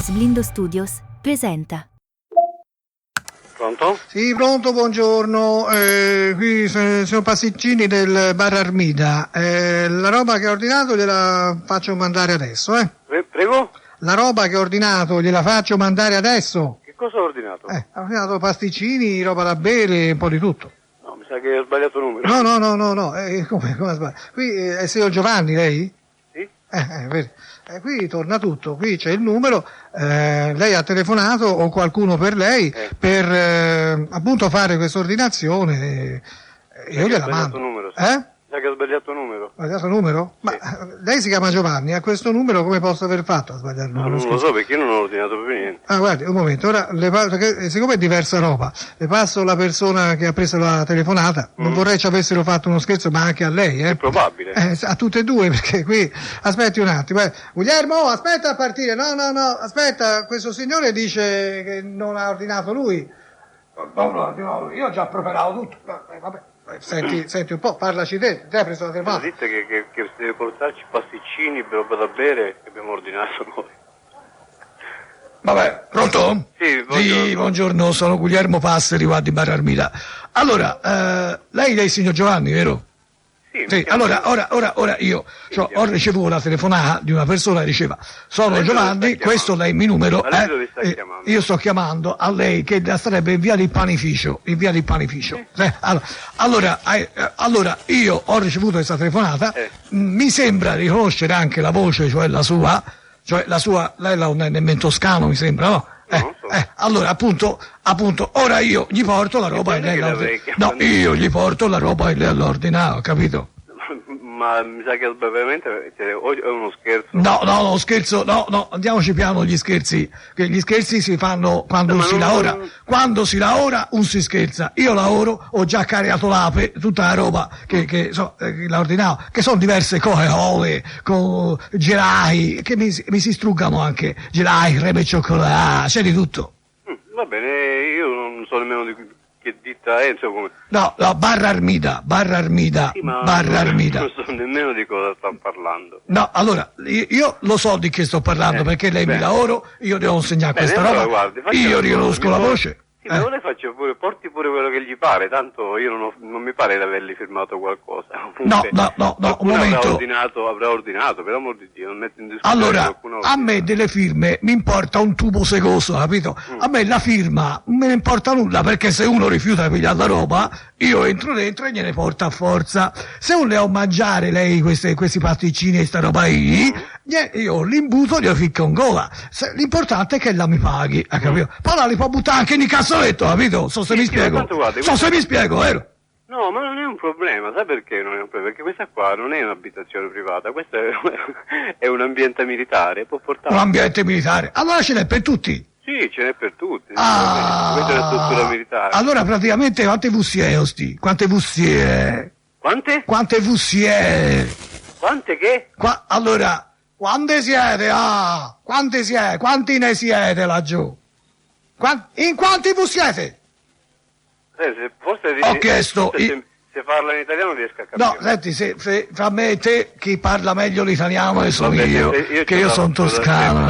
Sblindo Studios presenta. Pronto? Sì, pronto, buongiorno. Qui sono pasticcini del bar Armida. La roba che ho ordinato gliela faccio mandare adesso, Prego? La roba che ho ordinato gliela faccio mandare adesso. Che cosa ho ordinato? Ho ordinato pasticcini, roba da bere, un po' di tutto. No, mi sa che ho sbagliato numero. No. Come sbaglio? Qui è il signor Giovanni, lei? Sì? Vedi. Qui torna tutto, qui c'è il numero, lei ha telefonato o qualcuno per lei per appunto fare questa ordinazione, io gliela mando. Numero, sì. Mi sa che ho sbagliato numero. Sbagliato numero? Ma lei si chiama Giovanni, a questo numero come posso aver fatto a sbagliare il numero? Non lo so perché io non ho ordinato proprio niente. Guardi, un momento, ora perché siccome è diversa roba, le passo la persona che ha preso la telefonata, non vorrei ci avessero fatto uno scherzo, ma anche a lei, È probabile. A tutte e due, perché qui, aspetti un attimo, Guglielmo, aspetta a partire, no, aspetta, questo signore dice che non ha ordinato lui. No, io ho già preparato tutto, vabbè. Senti un po', parlaci te hai preso la telefonata. Dite che deve portarci pasticcini, roba da bere che abbiamo ordinato noi. Vabbè, pronto? Sì, buongiorno. Sì, buongiorno, sono Guglielmo Passeri, qua di Bar Armida. Allora, lei è il signor Giovanni, vero? Sì, allora, ora io ho ricevuto la telefonata di una persona che diceva: sono Giovanni, questo lei mi numero, Ma lei dove sta chiamando? io sto chiamando a lei che sarebbe in via del Panificio, allora io ho ricevuto questa telefonata, mi sembra riconoscere anche la voce, cioè la sua, lei non è nemmeno toscano, mi sembra, no? Allora appunto ora io gli porto la roba e lei io gli porto la roba e lei l'ordina, capito? Ma mi sa che veramente è uno scherzo. No, scherzo, no, andiamoci piano gli scherzi, che gli scherzi si fanno quando si lavora, quando si lavora si scherza, io lavoro, ho già caricato l'ape, tutta la roba che la ordinavo, che sono diverse cose, con gelai, che mi si struggano anche, gelai, creme e cioccolato, c'è di tutto. Va bene, io non so nemmeno di che ditta è, insomma. No, Bar Armida. Sì, ma Bar Armida. Non so nemmeno di cosa sta parlando. No, allora, io lo so di che sto parlando, perché lei mi lavoro, io devo insegnare questa roba, guardi, io riconosco la voce. Sì, ma io le faccio pure, porti pure quello che gli pare, tanto io non mi pare di avergli firmato qualcosa. No, un momento. Avrà ordinato, per amor di Dio, non metto in discussione. Allora, a me delle firme mi importa un tubo secoso, capito? A me la firma non me ne importa nulla, perché se uno rifiuta di pigliare la roba, io entro dentro e gliene porto a forza. Se non le ho mangiare lei questi pasticcini e sta roba io l'imbuto glielo ficco in gola. L'importante è che la mi paghi, capito? Poi la li può buttare anche in cassoletto, capito? Mi spiego. Mi spiego, vero? No, ma non è un problema, sai perché non è un problema? Perché questa qua non è un'abitazione privata, questo è un ambiente militare, può portare... Un ambiente militare? Allora ce n'è per tutti? Sì, ce n'è per tutti. Questa è una struttura militare. Allora praticamente quante vusie osti? Quante vusie? Quante? Quante vusie? Quante che? Allora, quante siete? Quanti siete? Quanti ne siete laggiù? In quanti vi siete? Forse ho chiesto. Se parla in italiano riesco a capire. No, senti, se fra me e te chi parla meglio l'italiano sono io, che io sono toscano.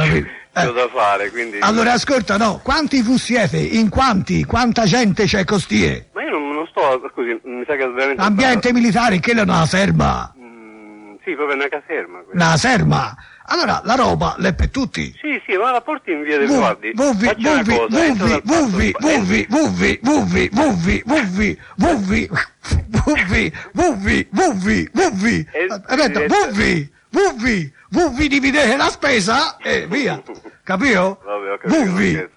C'ho da fare, quindi... Allora ascolta, quanti vi siete? In quanti? Quanta gente c'è costie? Ma io non sto, scusi, mi sa che veramente... Ambiente militare, che è una serba? Sì, proprio una caserma. Una serma? Allora la roba l'è per tutti. Sì, ma la porti in via del guardi. Dividete la spesa e via. Capito? Vabbè, ho capito.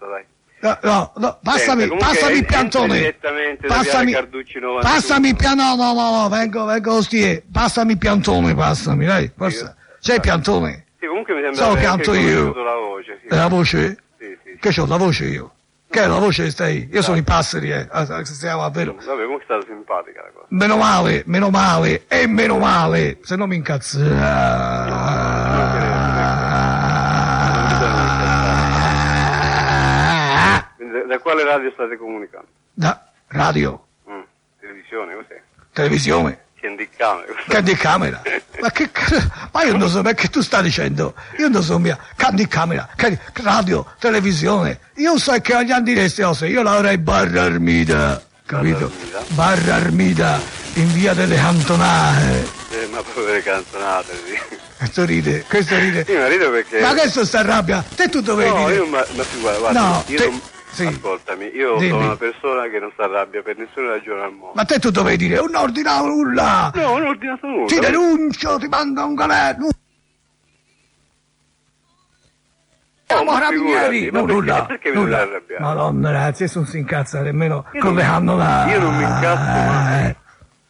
No, passami il piantone. Passami il piantone. No, vengo ostie. Passami il piantone, dai. Forza. C'è il piantone? Sì, comunque mi sembra solo pianto io. La voce, sì. La voce? Sì. Che c'ho la voce io? Che è la voce stai? Io sono i passeri, stiamo vero. Vabbè, comunque è stata simpatica la cosa. Meno male, se no mi incazzo. Da quale radio state comunicando? Da radio. Televisione, cos'è? Televisione. Candicamera. Candicamera. Ma io non so, ma che tu stai dicendo? Io non so mia, candy camera, radio, televisione. Io so che agli anni di queste cose, io lavorei Barra Armida, capito? Barra Armida, in via delle Cantonate. Ma proprio le canzonate, sì. Questo ride. Sì, ma rido perché... Ma questo sta arrabbia? Te tu dovevi No, dire... io ma guarda, No, io te- non... sì. Ascoltami, io Dimmi. sono una persona che non si arrabbia per nessuna ragione al mondo. Ma te tu dovevi dire, non ordinavo nulla! No, non ho ordinato nulla. Ti denuncio, ti mando un galera! Siamo ma carabinieri! figurati, No, ma nulla! perché mi devi Nulla! arrabbiare? Madonna, ragazzi, non si incazza nemmeno Io con non- le cannonate! io non mi incazzo mai.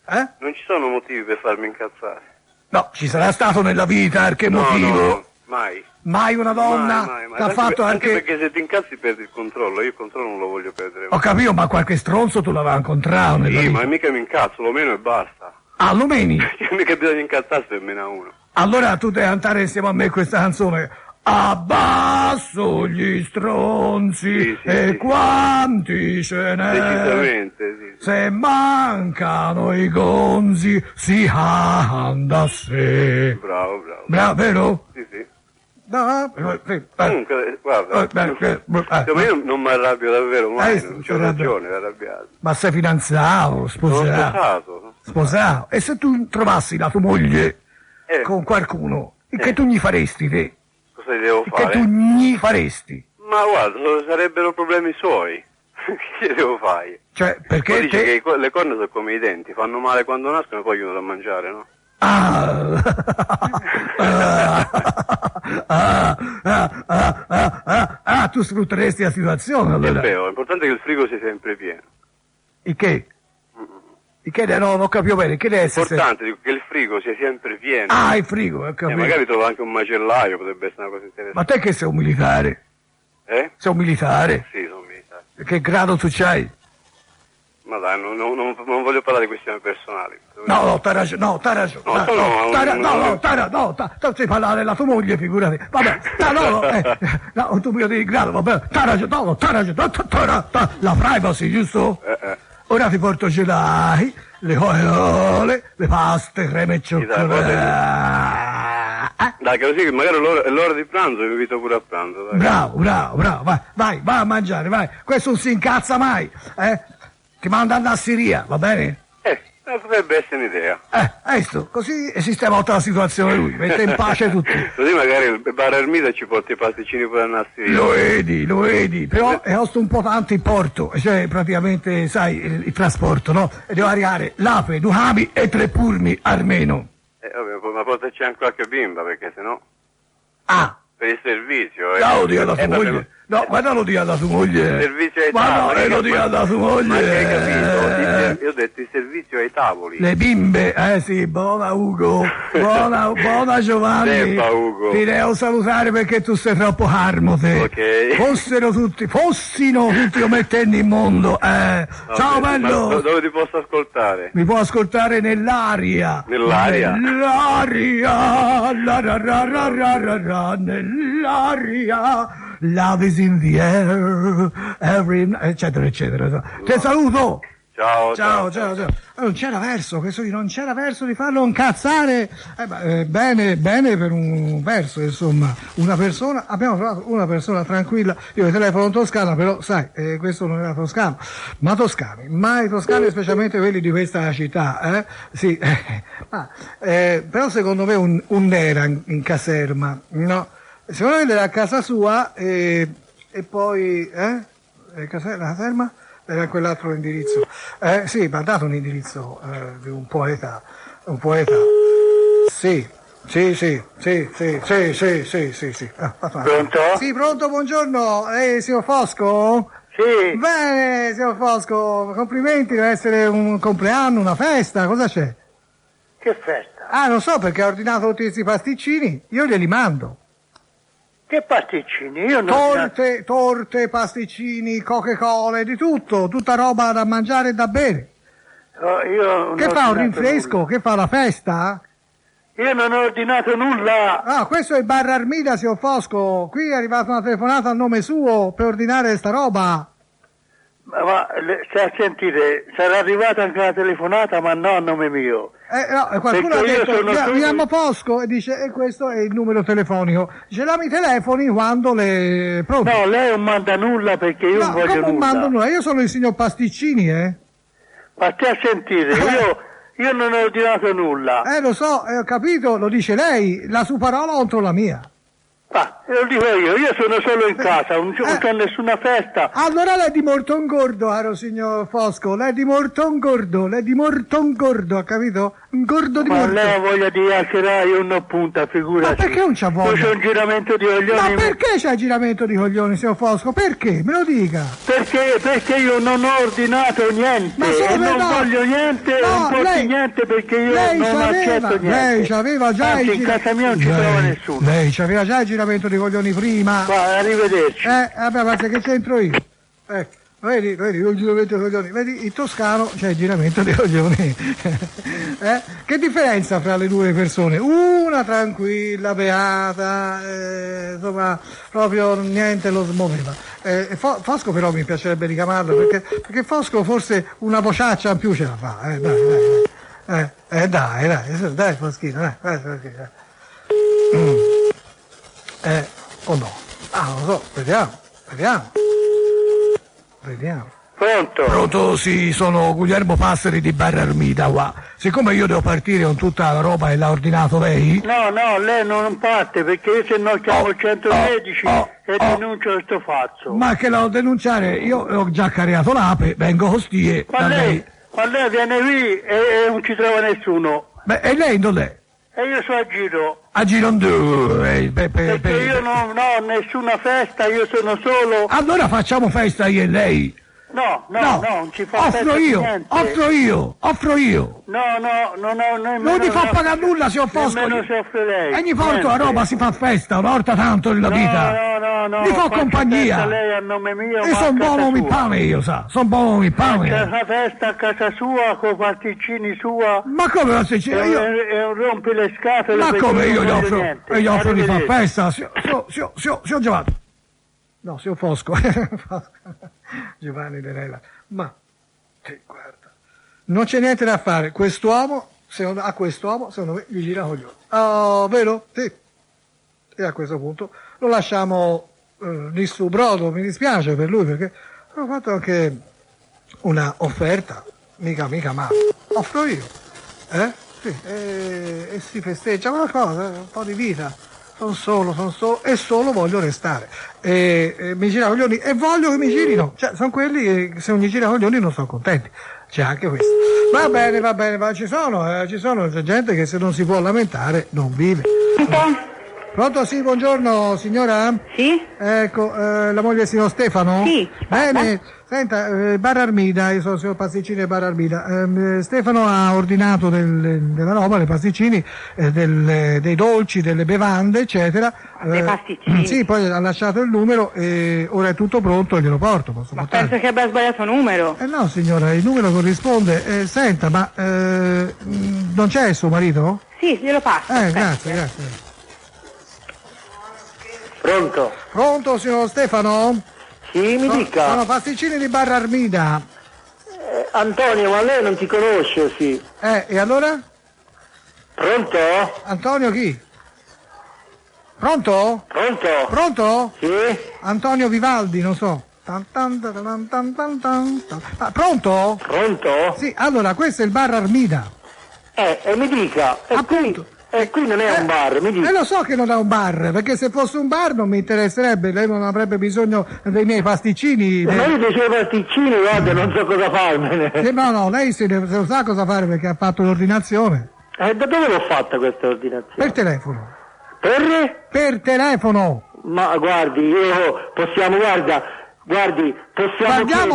Eh? Non ci sono motivi per farmi incazzare. No, ci sarà stato nella vita, per che No, motivo? no, mai. Mai una donna Mai. ti ha fatto anche anche... perché se ti incazzi perdi il controllo, io il controllo non lo voglio perdere. Ho capito, ma qualche stronzo tu l'avevi incontrato nella Sì, vita. ma mica mi incazzo, lo meno e basta. Ah, lo meni? Mica bisogna incazzarsi per meno a uno. Allora tu devi cantare insieme a me questa canzone. Abbasso gli stronzi Sì, e sì. quanti ce n'è. Decisamente, sì. Se mancano i gonzi si anda a sé. Bravo. Bravo, vero? Sì, sì. No, sì, Comunque, guarda, io non mi arrabbio davvero mai, non c'ho ragione di arrabbiarmi. Ma sei fidanzato, Sono sposato? sposato. Sposato? E se tu trovassi la tua moglie con qualcuno, che tu gli faresti te? Cosa gli devo Che fare? tu gli faresti? Ma guarda, sarebbero problemi suoi. Che gli devo fare? Cioè, Poi perché dice te... che le corna sono come i denti, fanno male quando nascono e poi chiudono da mangiare, no? Tu sfrutteresti la situazione È allora. vero, l'importante è che il frigo sia sempre pieno. Il che? Il che? No, non capivo bene. Che deve essere? L'importante è che il frigo sia sempre pieno. Ah, il frigo, ho capito. Magari trovo anche un macellaio, potrebbe essere una cosa interessante. Ma te che sei un militare? Sei un militare? Sì, sono militare. Che grado tu c'hai? Ma dai, non voglio parlare di questioni personali. No, t'hai ragione, no, stai parlando della tua moglie, figurati. Vabbè, no, tu mi di grado, vabbè, t'hai ragione, la privacy, giusto? Ora ti porto gelai, le coiole, le paste, creme e cioccolato. Dai, che così che magari è l'ora di pranzo, vi invito pure a pranzo. Dai. Bravo, vai a mangiare, vai. Questo non si incazza mai, Ti manda andare a Siria, va bene? Potrebbe essere un'idea. Così sistema tutta la situazione lui, mette in pace tutti. Così magari il bar Ermita ci porta i pasticcini pure a Nassiri. Lo vedi, però costa un po' tanto il porto, cioè praticamente, sai, il trasporto, no? E devo arrivare l'ape, 2 capi e 3 pulmi almeno. Vabbè, ma portaci anche qualche bimba, perché sennò... Ah! Per il servizio. No, lo dia alla tua moglie. No, ma non lo dia alla tua moglie. Il servizio ai ma tavoli. no, lo dia alla tua moglie. Ma che hai capito? Io ho detto il servizio ai tavoli. Le bimbe, sì, buona Ugo, buona Giovanni. Tempa, Ugo. Ti devo salutare perché tu sei troppo carmo te. Ok. Fossino tutti, io mettendo in mondo. Ciao bello. Ma dove ti posso ascoltare? Mi può ascoltare nell'aria. Nell'aria? Nell'aria. Love is in the air, eccetera, eccetera. Ti saluto. Ciao. Non c'era verso, non c'era verso di farlo incazzare. Bene per un verso, insomma. Abbiamo trovato una persona tranquilla. Io telefono in Toscana, però sai, questo non era toscano. Ma toscani, mai toscani, specialmente quelli di questa città, Sì. Però secondo me un nera in caserma, no? Secondo me era a casa sua e poi, la caserma? Era quell'altro indirizzo. Sì, mi ha dato un indirizzo di un poeta. Sì. Pronto? Sì, pronto, buongiorno. Signor Fosco? Sì. Bene, signor Fosco, complimenti, deve essere un compleanno, una festa, cosa c'è? Che festa? Ah, non so, perché ha ordinato tutti questi pasticcini, io glieli mando. Che pasticcini? Io non... Torte, pasticcini, Coca-Cola, di tutto, tutta roba da mangiare e da bere. Io Che fa, un rinfresco? nulla. Che fa, la festa? Io non ho ordinato nulla. Ah, questo è il bar Armida, signor Fosco. Qui è arrivata una telefonata a nome suo per ordinare sta roba. Ma sentite, sarà arrivata anche una telefonata, ma no a nome mio. No, qualcuno ha Perché io detto, sono mi solo- chiamo Fosco e dice, e questo è il numero telefonico. Dice, la mi telefoni quando le... Pronto? No, lei non manda nulla perché io No, non voglio come non nulla. mando nulla? Io sono il signor Pasticcini, Ma stai a sentire, io non ho ordinato nulla. Lo so, ho capito, lo dice lei, la sua parola contro la mia. Ma lo dico io sono solo in casa, non c'ho nessuna festa. Allora lei è di Mortongordo, caro signor Fosco, lei è di Mortongordo, ha capito? Un gordo di Ma morto. lei ha voglia di accerare, io non ho punta, figurati. Ma perché non c'ha voglia? Io c'ho un giramento di coglioni. Ma perché c'è il giramento di coglioni, signor Fosco? Perché? Me lo dica. Perché io non ho ordinato niente. Ma solo e non no. voglio niente, No, non porti lei- niente perché io lei non accetto niente. Lei c'aveva già Anzi, il in casa mia non ci trova nessuno. Lei c'aveva già il giramento di coglioni prima. Va, arrivederci. Vabbè, ma sai che c'entro io? Ecco, vedi, il giramento di coglioni. Vedi, in toscano c'è il giramento di coglioni. Che differenza fra le due persone? Una tranquilla, beata, insomma, proprio niente lo smuoveva. Fosco però mi piacerebbe ricamarlo perché Fosco forse una vociaccia in più ce la fa. Dai, Foschino, dai. O no? Non lo so, vediamo. Pronto, sì, sono Guglielmo Passeri di Barra Armida, qua. Siccome io devo partire con tutta la roba e l'ha ordinato lei... No, lei non parte perché io se no chiamo il 113 e denuncio questo fatto. Ma che la devo denunciare? Io ho già cariato l'ape, vengo con stie da lei. Ma lei viene qui e non ci trova nessuno. Beh, e lei dov'è? E io so a giro. A Girondù. Perché io non ho nessuna festa, io sono solo. Allora facciamo festa io e lei. No, non ci fa festa niente. Offro io. No, non ho nemmeno. Non ti fa pagare nulla, signor Fosco. Nemmeno se offre lei. Ogni volta la roba si fa festa, una volta tanto nella vita. No. Mi fa faccia compagnia. festa lei a nome mio. E son buono mi pane io, sa. Son buono mi pane. C'è una festa a casa sua, con pasticcini sua. Ma come la Sicilia? E rompi le scatole. Ma perché come io io non gli voglio offro? niente. E gli offro di far Arrivederci. festa? Signor Giovanni. No, signor Fosco. Giovanni Derella. Ma, guarda, non c'è niente da fare. Quest'uomo, secondo me, gli gira coglioni. Oh, vero? Sì. E a questo punto lo lasciamo lì su brodo. Mi dispiace per lui perché ho fatto anche una offerta. Mica male. Offro io. Sì, e si festeggia qualcosa, un po' di vita. Sono solo e solo voglio restare. Mi gira coglioni e voglio che mi girino. Cioè, sono quelli che se non gli gira coglioni non sono contenti. C'è anche questo. Va bene, ma ci sono, c'è gente che se non si può lamentare non vive. Pronto? Sì, buongiorno signora? Sì? Ecco, la moglie del signor Stefano? Sì, Bene, senta, Barra Armida, io sono il signor Pasticcini Barra Armida. Stefano ha ordinato della roba, dei pasticcini, dei dolci, delle bevande, eccetera. Dei pasticcini? Sì, poi ha lasciato il numero e ora è tutto pronto e glielo porto. Posso Ma portare? penso che abbia sbagliato numero. No signora, il numero corrisponde. Senta, ma non c'è il suo marito? Sì, glielo passo. Grazie. Pronto, signor Stefano? Sì, mi dica. Sono pasticcini di Barra Armida. Antonio, ma lei non ti conosce, sì. E allora? Pronto? Antonio chi? Pronto? Pronto? Sì? Antonio Vivaldi, non so. Pronto? Sì, allora, questo è il Bar Armida. E mi dica. Appunto. Qui non è un bar, mi dica. Lo so che non è un bar, perché se fosse un bar non mi interesserebbe, lei non avrebbe bisogno dei miei pasticcini. Ma io dei suoi pasticcini, guarda, non so cosa farmene. No, lei se lo sa cosa fare perché ha fatto l'ordinazione. Da dove l'ho fatta questa ordinazione? Per telefono. Per? Telefono. Ma guardi, possiamo Guardiamo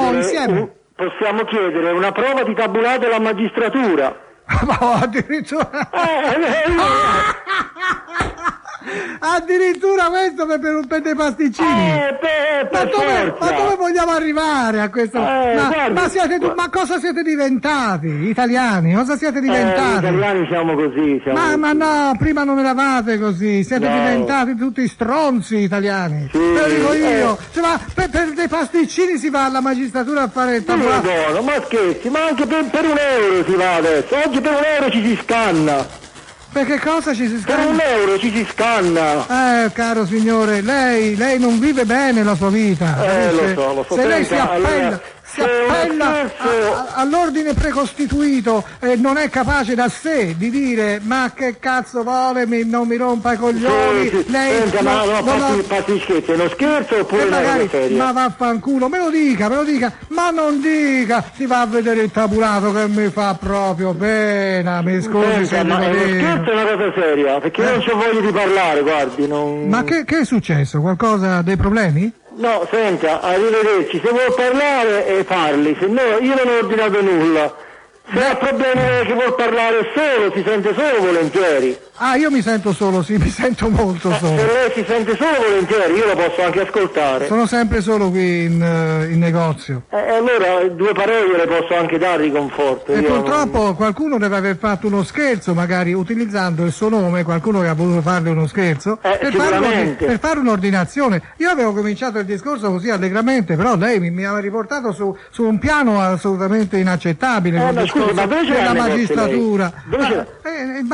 chiedere, insieme. Possiamo chiedere una prova di tabulato alla magistratura. Ma addirittura. addirittura questo per dei pasticcini. Ma dove vogliamo arrivare a questo? Ma cosa siete diventati? Italiani? Cosa siete diventati? Italiani siamo così. Ma no, prima non eravate così, siete diventati tutti stronzi italiani. Sì, Te lo dico io. Cioè, ma per dei pasticcini si va alla magistratura a fare il tabulato. Ma scherzi, ma anche per €1 si va adesso. Oggi per €1 ci si scanna. Per che cosa ci si Per scanna? €1 ci si scanna. Caro signore, lei non vive bene la sua vita. capisce? Lo so. Se lei si Senta, appella, allora, si appella all'ordine precostituito e non è capace da sé di dire ma che cazzo vuole, non mi rompa i coglioni. Lei Senta, fatti scherzi, è uno scherzo oppure una magari, seria? ma vaffanculo, me lo dica, ma non dica, si va a vedere il tabulato che mi fa proprio pena, mi scusi se Ma lo è uno dico. scherzo, è una cosa seria, perché non c'ho voglia di parlare, guardi, non... Ma che è successo? Qualcosa, dei problemi? No, senta, arrivederci, se vuol parlare parli, se no io non ho ordinato nulla. Se ha problemi che vuol parlare solo, si sente solo volentieri. Io mi sento solo, sì, mi sento molto Se solo. lei si sente solo volentieri, io lo posso anche ascoltare. Sono sempre solo qui in negozio. Allora 2 parole le posso anche dare di conforto. E io purtroppo qualcuno deve aver fatto uno scherzo, magari utilizzando il suo nome, qualcuno che ha voluto farle uno scherzo, sicuramente. per fare un'ordinazione. Io avevo cominciato il discorso così allegramente, però lei mi aveva riportato su un piano assolutamente inaccettabile, col ma discorso scusi, ma dove ce l'ha della il negozio magistratura. lei? Dove ce l'ha? Il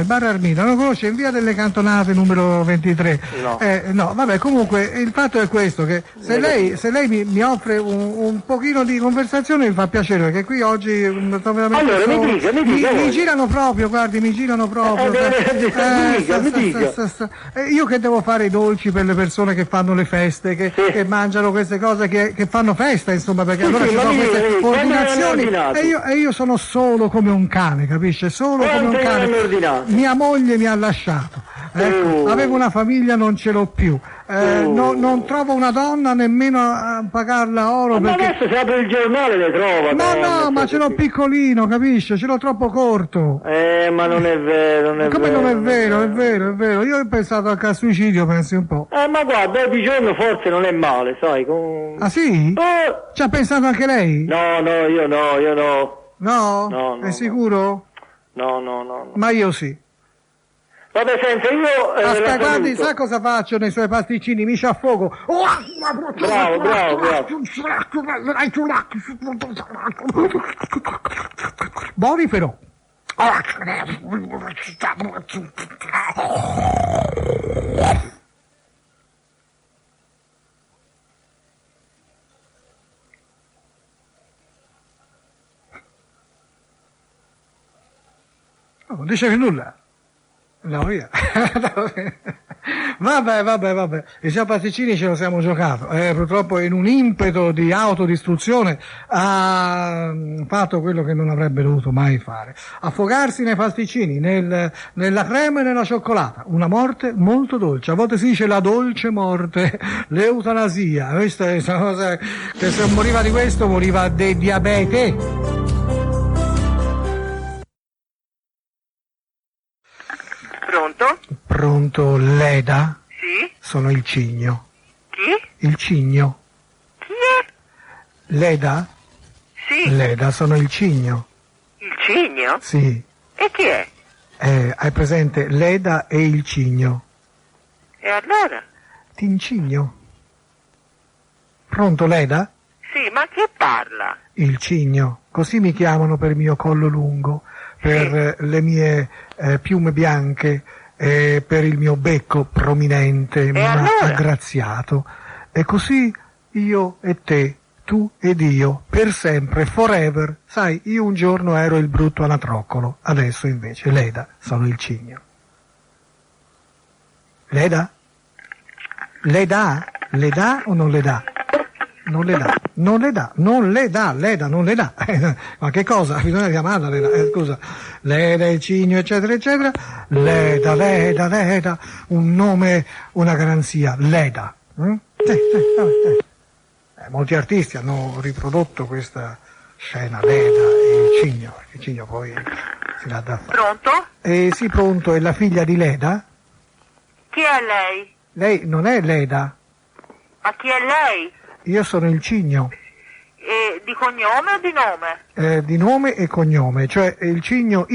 bar Armida, non conosce in via delle Cantonate numero 23? No. No, vabbè, comunque il fatto è questo, che se lei mi offre un pochino di conversazione mi fa piacere, perché qui oggi sto veramente Allora, solo. mi dica, mi girano proprio, guardi, mi girano proprio. mi dica. Io che devo fare i dolci per le persone che fanno le feste, che mangiano queste cose, che fanno festa, insomma, perché allora ci sono queste ordinazioni e io sono solo come un cane, capisce? Solo come un cane. Mia moglie mi ha lasciato, ecco, avevo una famiglia, non ce l'ho più, non trovo una donna nemmeno a pagarla oro, Ma perché... adesso se apre il giornale le trova. Ma no, ma ce l'ho piccolino, capisce? Ce l'ho troppo corto. Ma non è vero, non è Come vero. non è vero, è vero. Io ho pensato anche al suicidio, pensi un po'. Ma guarda, di giorno forse non è male, sai. Ah sì? Ci ha pensato anche lei? No, io no. No? No, È sicuro? No. Ma io sì. Vabbè, senta, io... Aspetta, guardi, sa cosa faccio nei suoi pasticcini? Mi sciaffogo. Bravo. Buoni però. Non dicevi nulla? No, via. Vabbè. I signor Pasticcini ce lo siamo giocato. Purtroppo in un impeto di autodistruzione ha fatto quello che non avrebbe dovuto mai fare. Affogarsi nei pasticcini, nella crema e nella cioccolata. Una morte molto dolce. A volte si dice la dolce morte, l'eutanasia. Questa è una cosa che se moriva di questo moriva di diabete. Pronto, Leda? Sì? Sono il Cigno. Chi? Il Cigno. Chi è? Leda? Sì. Leda, sono il Cigno. Il Cigno? Sì. E chi è? Hai presente Leda e il Cigno? E allora? Tincigno. Pronto, Leda? Sì, ma chi parla? Il Cigno. Così mi chiamano per il mio collo lungo, per le mie piume bianche, per il mio becco prominente ma allora? aggraziato. E così io e te, tu ed io, per sempre, forever. Sai, io un giorno ero il brutto anatroccolo, adesso invece, Leda, sono il Cigno. Leda? Le dà? Le dà o non le dà? Non le dà. Leda non le dà. Ma che cosa? Bisogna chiamarla Leda. Scusa. Leda, il Cigno, eccetera, eccetera. Leda. Un nome, una garanzia. Leda. Molti artisti hanno riprodotto questa scena, Leda e il Cigno. Il Cigno poi si dà da fare. Pronto? Sì, pronto. È la figlia di Leda? Chi è lei? Lei non è Leda, Ma chi è lei? io sono il Cigno, Di cognome o di nome? di nome e cognome, cioè il Cigno.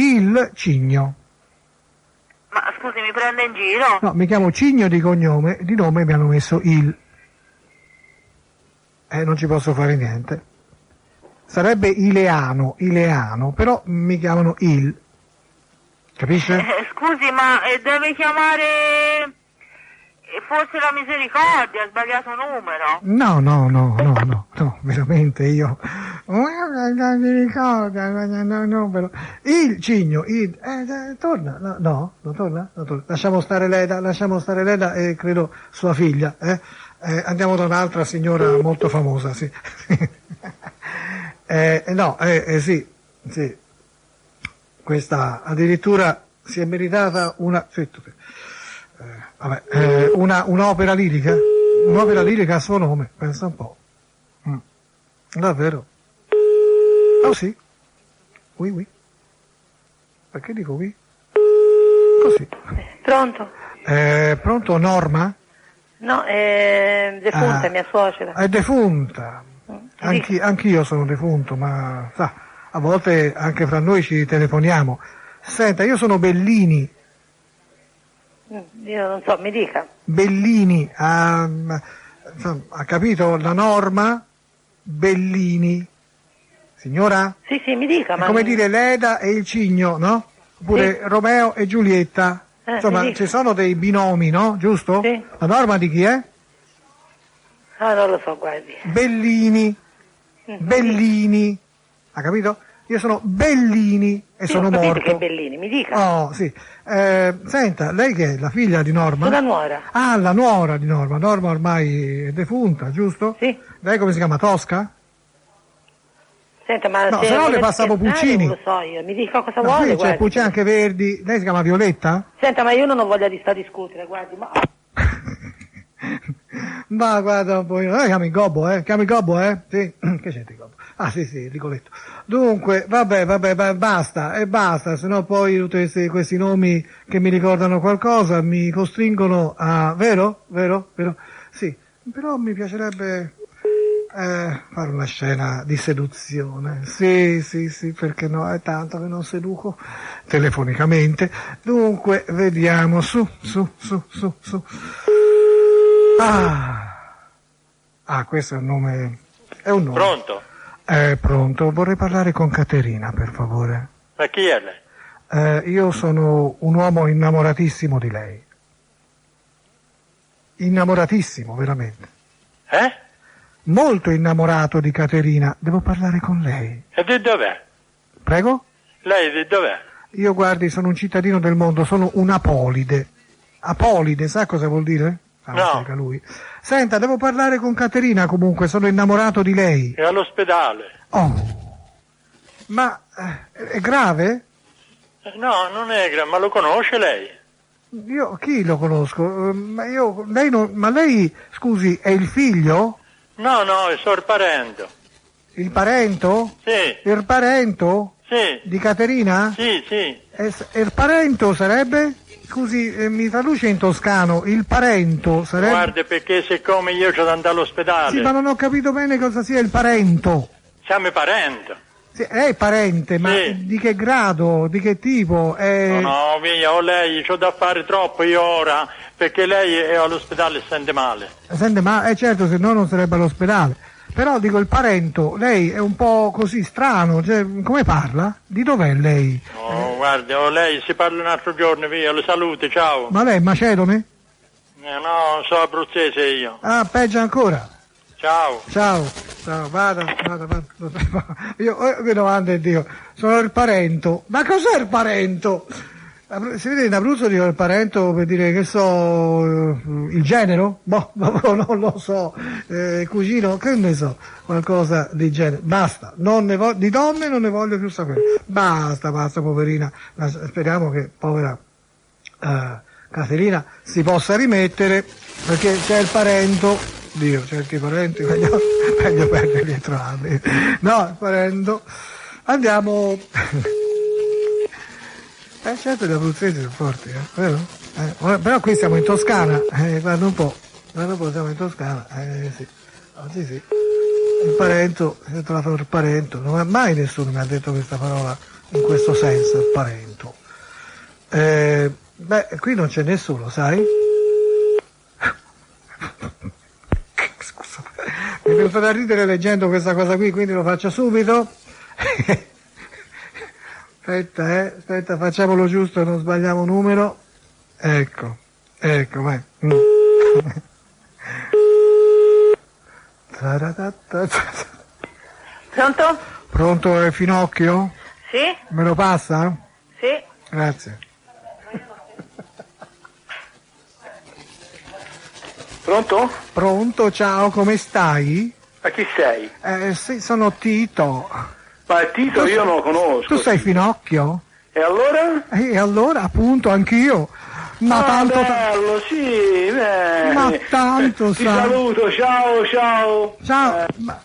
Ma scusi, mi prende in giro? No, mi chiamo Cigno di cognome, di nome mi hanno messo il. Non ci posso fare niente. Sarebbe Ileano, però mi chiamano il. Capisce? Scusi, ma deve chiamare forse la Misericordia, ha sbagliato numero. No, veramente io. Non mi ricordo, no, però. Il Cigno, torna, no, non torna? Lasciamo stare Leda e credo sua figlia, andiamo da un'altra signora molto famosa, sì. Sì. Questa addirittura si è meritata un'opera lirica a suo nome, pensa un po'. Davvero? Oh sì? Oui. Perché dico oui? Così. Pronto? Pronto, Norma? No, è defunta, mia suocera. È defunta. Anch'io sono defunto, ma sa, a volte anche fra noi ci telefoniamo. Senta, io sono Bellini. Io non so, mi dica. Bellini, ha capito la Norma? Bellini. Signora? Sì, mi dica. È come dire Leda e il Cigno, no? Oppure Sì. Romeo e Giulietta. Insomma, ci sono dei binomi, no? Giusto? Sì. La Norma di chi è? Ah, non lo so, guardi. Bellini. Bellini. Ha capito? Io sono Bellini e Sì, sono ho capito morto. che è Bellini, mi dica. Oh, sì. Senta, lei che è? La figlia di Norma? Sono la nuora. Ah, la nuora di Norma. Norma ormai è defunta, giusto? Sì. Lei come si chiama? Tosca? Senta, ma No, se no le passavo Puccini. Non lo so io, mi dica cosa No, vuole, qui c'è guardi. Puccini anche Verdi. Lei si chiama Violetta? Senta, ma io non ho voglia di sta a discutere, guardi, ma... Ma guarda un po', chiami Gobbo, Chiami Gobbo, Sì, che c'è di Gobbo? Ah sì, Ricoletto. Dunque, vabbè, basta, sennò poi tutti questi nomi che mi ricordano qualcosa mi costringono a... Vero? Sì, però mi piacerebbe fare una scena di seduzione. Sì, perché no, è tanto che non seduco telefonicamente. Dunque, vediamo, su. Ah, questo è un nome. Pronto? Pronto, vorrei parlare con Caterina, per favore. Ma chi è lei? Io sono un uomo innamoratissimo di lei. Innamoratissimo, veramente. Molto innamorato di Caterina. Devo parlare con lei. E di dov'è? Prego? Lei di dov'è? Io, guardi, sono un cittadino del mondo, sono un apolide. Apolide, sa cosa vuol dire? No. Spiega lui. Senta, devo parlare con Caterina comunque, sono innamorato di lei. È all'ospedale. Oh, ma è grave? No, non è grave, ma lo conosce lei? Io chi lo conosco? Ma lei, scusi, è il figlio? No, è suo parente. Il parento? Sì. Il parento? Sì. Di Caterina? Sì. Il parento sarebbe? Scusi, mi traduce in toscano, il parento sarebbe... Guarda, perché siccome io c'ho da andare all'ospedale... Sì, ma non ho capito bene cosa sia il parento. Siamo parenti. Sì, è parente, ma Sì. di che grado, di che tipo? No, via, lei, c'ho da fare troppo io ora, perché lei è all'ospedale e sente male. Sente, ma certo, se no non sarebbe all'ospedale. Però dico, il parento, lei è un po' così strano, cioè, come parla? Di dov'è lei? No, guarda, lei si parla un altro giorno, via, le salute, ciao. Ma lei è macedone? No, sono abruzzese io. Ah, peggio ancora. Ciao. Vada. Io mi domando, Dio, sono il parento. Ma cos'è il parento? Si vede in Abruzzo dico il parento per dire che so, il genero? Boh, non lo so, cugino, che ne so, qualcosa di genere. Basta, di donne non ne voglio più sapere. Basta, poverina. Speriamo che povera Caterina si possa rimettere, perché c'è il parento. Dio, certi parenti, meglio perderli e trovarli. No, il parento. Andiamo. Certo, gli abruzzesi sono forti, vero? Però qui siamo in Toscana, guarda un po' siamo in Toscana, sì. Oggi sì. Il parento, si è trovato il parento, non mai nessuno mi ha detto questa parola in questo senso, il parento. Qui non c'è nessuno, sai? Scusa, mi è venuto da ridere leggendo questa cosa qui, quindi lo faccio subito. Aspetta, facciamolo giusto, non sbagliamo numero. Ecco, vai. Pronto? Pronto, è Finocchio? Sì? Me lo passa? Sì? Grazie. Pronto? Pronto, ciao, come stai? Ma chi sei? Sì, sono Tito. Ma Tito io non lo conosco. Tu sei Finocchio? E allora? E allora, appunto, anch'io. Ma tanto... bello, sì, Ma tanto, Ti sai. saluto, ciao. Ciao, ma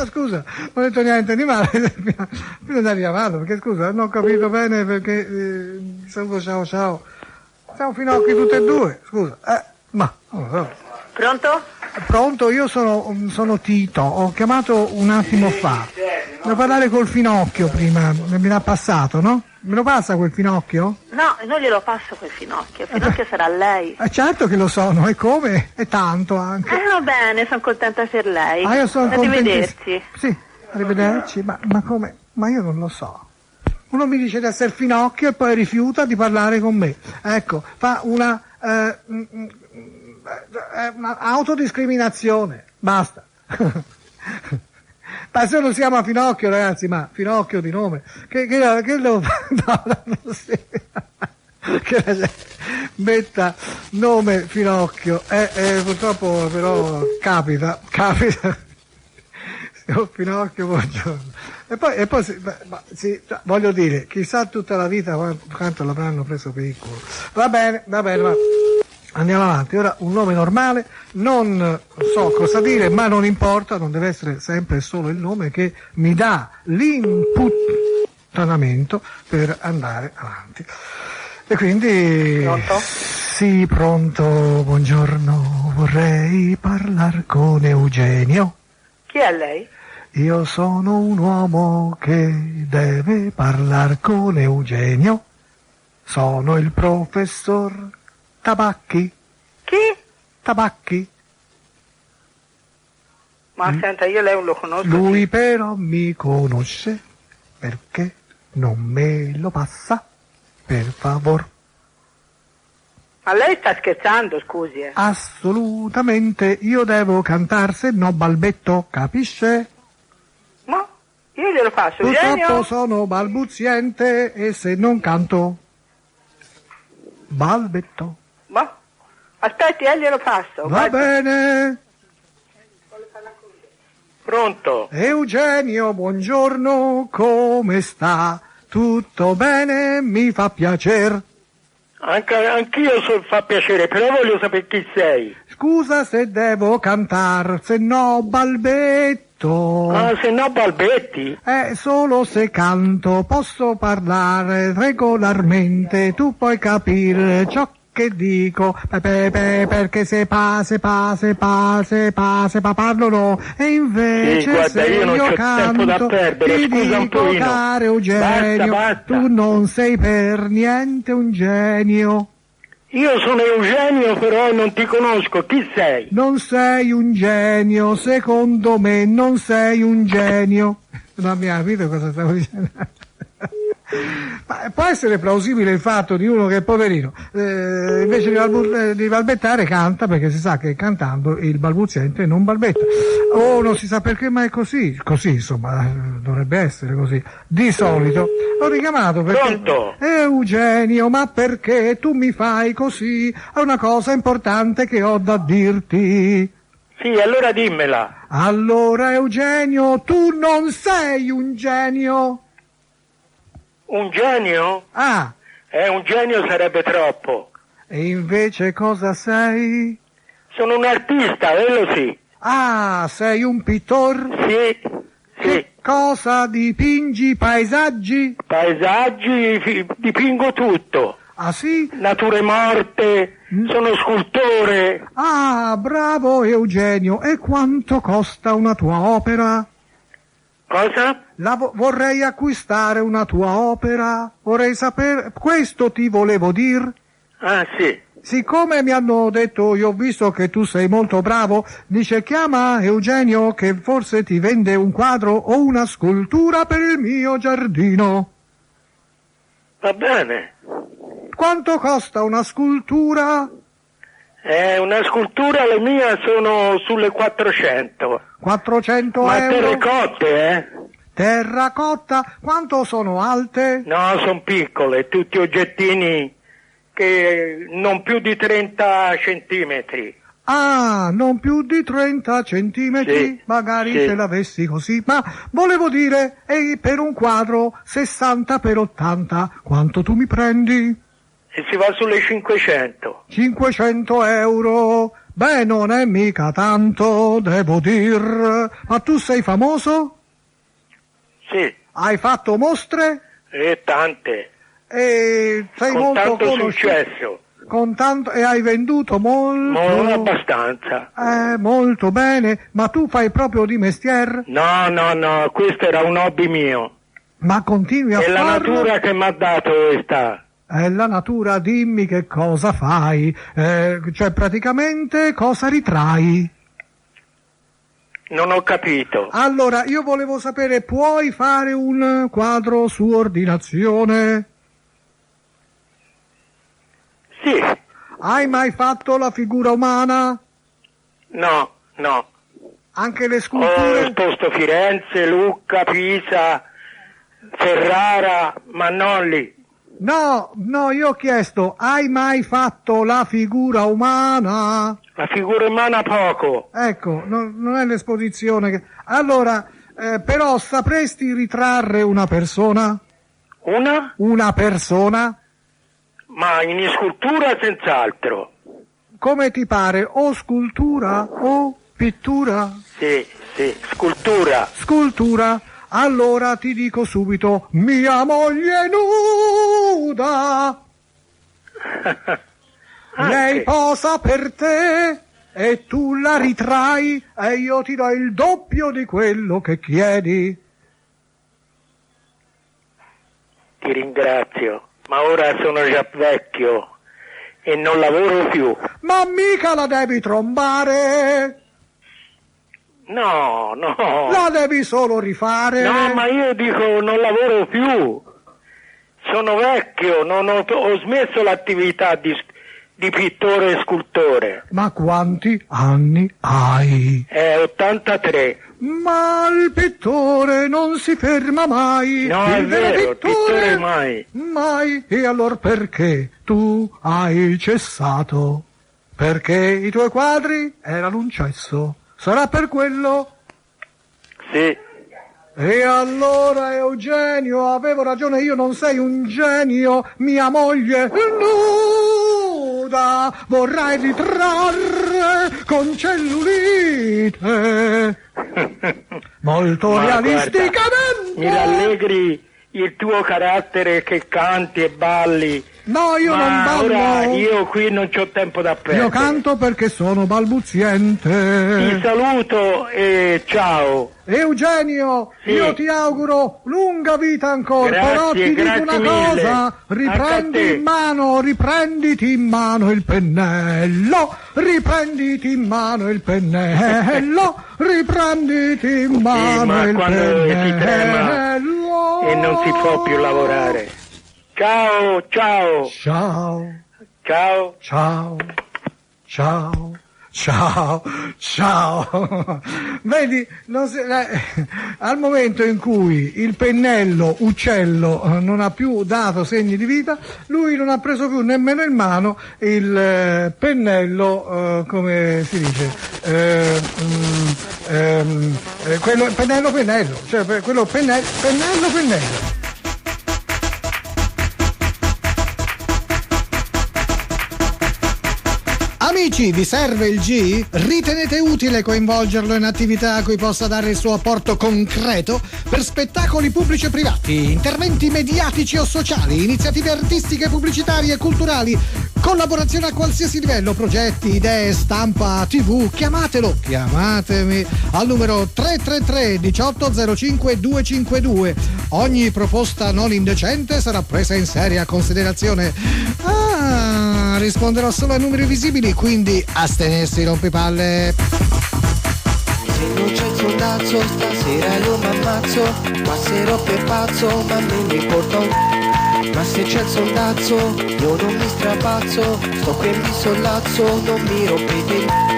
scusa, non ho detto niente di male, bisogna richiamarlo, perché scusa, non ho capito bene perché saluto ciao. Siamo Finocchi tutti e due, scusa, ma non lo so. Pronto? Pronto, io sono Tito, ho chiamato un attimo fa. Devo parlare col Finocchio prima, me l'ha passato, no? Me lo passa quel Finocchio? No, non glielo passo quel Finocchio. Finocchio sarà lei. Certo che lo sono, e come? E tanto anche. Va bene, sono contenta per lei. Io sono contentissimo. Arrivederci. Sì, arrivederci, ma come? Ma io non lo so. Uno mi dice di essere Finocchio e poi rifiuta di parlare con me. Ecco, fa una autodiscriminazione. Basta. Ma se non si chiama Finocchio, ragazzi, ma Finocchio di nome. Che lo no, non si... che la gente metta nome Finocchio. Purtroppo però capita. Signor Finocchio, buongiorno. E poi voglio dire, chissà tutta la vita quanto l'avranno preso per il culo. Va bene, ma andiamo avanti. Ora un nome normale, non so cosa dire, ma non importa, non deve essere sempre solo il nome che mi dà l'inputtanamento per andare avanti. E quindi... Pronto? Sì, pronto, buongiorno, vorrei parlare con Eugenio. Chi è lei? Io sono un uomo che deve parlare con Eugenio. Sono il professor Tabacchi. Chi? Tabacchi. Ma senta, io lei non lo conosco. Lui però mi conosce. Perché non me lo passa? Per favor. Ma lei sta scherzando, scusi. Assolutamente, io devo cantare, se no balbetto, capisce? Ma io glielo faccio, Purtroppo Eugenio. sono balbuziente e se non canto, balbetto. Ma aspetti, glielo passo. Va bene. Pronto? Eugenio, buongiorno, come sta? Tutto bene? Mi fa piacere. Anch'io fa piacere, però voglio sapere chi sei. Scusa se devo cantar, se no balbetto. Se no balbetti. Solo se canto posso parlare regolarmente, tu puoi capire ciò che dico, perché se parlo no, e invece Sì, guarda, se io non c'ho tempo da canto perdere, ti scusa un dico, pochino. caro Eugenio, Basta. tu non sei per niente un genio. Io sono Eugenio, però non ti conosco, chi sei? Non sei un genio, secondo me non sei un genio. Non mi ha capito cosa stavo dicendo. Ma può essere plausibile il fatto di uno che è poverino, invece di balbettare canta, perché si sa che cantando il balbuziente non balbetta, o non si sa perché, ma è così insomma, dovrebbe essere così di solito. Ho richiamato perché Pronto? Eugenio, ma perché tu mi fai così? È una cosa importante che ho da dirti. Sì, allora dimmela. Allora Eugenio, tu non sei un genio. Un genio? Ah, Un genio sarebbe troppo. e invece cosa sei? Sono un artista, quello sì. Ah, sei un pittore? Sì. Cosa dipingi? Paesaggi? Paesaggi, dipingo tutto. Ah sì? Nature morte, sono scultore. Ah, bravo Eugenio. E quanto costa una tua opera? Cosa? Vorrei acquistare una tua opera. Vorrei sapere... Questo ti volevo dire. Ah, sì. Siccome mi hanno detto, io ho visto che tu sei molto bravo, dice chiama Eugenio che forse ti vende un quadro o una scultura per il mio giardino. Va bene. Quanto costa una scultura? Una scultura, le mie sono sulle 400. 400 Ma euro? terracotte, Terracotta? Quanto sono alte? No, sono piccole, tutti oggettini che non più di 30 centimetri. Ah, non più di 30 centimetri? Sì, Magari sì. se l'avessi così. Ma volevo dire, e per un quadro 60 per 80, quanto tu mi prendi? E si va sulle 500. 500 euro. Beh, non è mica tanto, devo dir. Ma tu sei famoso? Sì, Hai fatto mostre? e tante. E sei Con molto tanto conosciuto. successo. E hai venduto molto? Abbastanza. Molto bene. Ma tu fai proprio di mestiere? No, questo era un hobby mio. Ma continui a È la farlo? natura che mi ha dato questa. È la natura, dimmi che cosa fai. Cioè praticamente cosa ritrai? Non ho capito. Allora, io volevo sapere, puoi fare un quadro su ordinazione? Sì. Hai mai fatto la figura umana? No. Anche le Ho sculture? esposto Firenze, Lucca, Pisa, Ferrara, ma non lì. No, io ho chiesto, hai mai fatto la figura umana? La figura umana poco. Ecco, non è l'esposizione che... Allora, però sapresti ritrarre una persona? Una? Una persona? Ma in scultura senz'altro. Come ti pare? O scultura o pittura? Sì, scultura. Scultura. Allora ti dico subito, mia moglie nuda. Lei posa per te e tu la ritrai e io ti do il doppio di quello che chiedi. Ti ringrazio, ma ora sono già vecchio e non lavoro più. Ma mica la devi trombare. No. La devi solo rifare. No, ma io dico non lavoro più. Sono vecchio, ho smesso l'attività di pittore e scultore. Ma quanti anni hai? 83. Ma il pittore non si ferma mai. No, è vero, il pittore mai. Mai. E allora perché tu hai cessato? Perché i tuoi quadri erano un cesso. Sarà per quello? Sì. E allora Eugenio, avevo ragione io, non sei un genio, mia moglie nuda, vorrai ritrarre con cellulite, molto Ma realisticamente. guarda, mi rallegri il tuo carattere che canti e balli. No, io non ballo. Ora io qui non c'ho tempo da perdere. Io canto perché sono balbuziente. Ti saluto e ciao. Eugenio, Sì. io ti auguro lunga vita ancora, Grazie, però ti dico grazie una mille. cosa, Anche a te. riprenditi in mano il pennello, riprenditi in mano il pennello, riprenditi in mano ma il quando si trema pennello. e non si può più lavorare. Ciao. Ciao. Vedi, al momento in cui il pennello uccello non ha più dato segni di vita, lui non ha preso più nemmeno in mano il pennello, come si dice, quello pennello, cioè quello pennello. Amici, vi serve il G? Ritenete utile coinvolgerlo in attività a cui possa dare il suo apporto concreto per spettacoli pubblici e privati, interventi mediatici o sociali, iniziative artistiche, pubblicitarie e culturali, collaborazione a qualsiasi livello, progetti, idee, stampa, TV? Chiamatemi al numero 333 1805 252. Ogni proposta non indecente sarà presa in seria considerazione. Risponderò solo a numeri visibili, quindi astenersi rompipalle. Se non c'è il sondazzo stasera io m'ammazzo, passerò per pazzo ma me ne importa un. Ma se c'è il sondazzo io non mi strapazzo, sto qui in sollazzo, non mi rompete.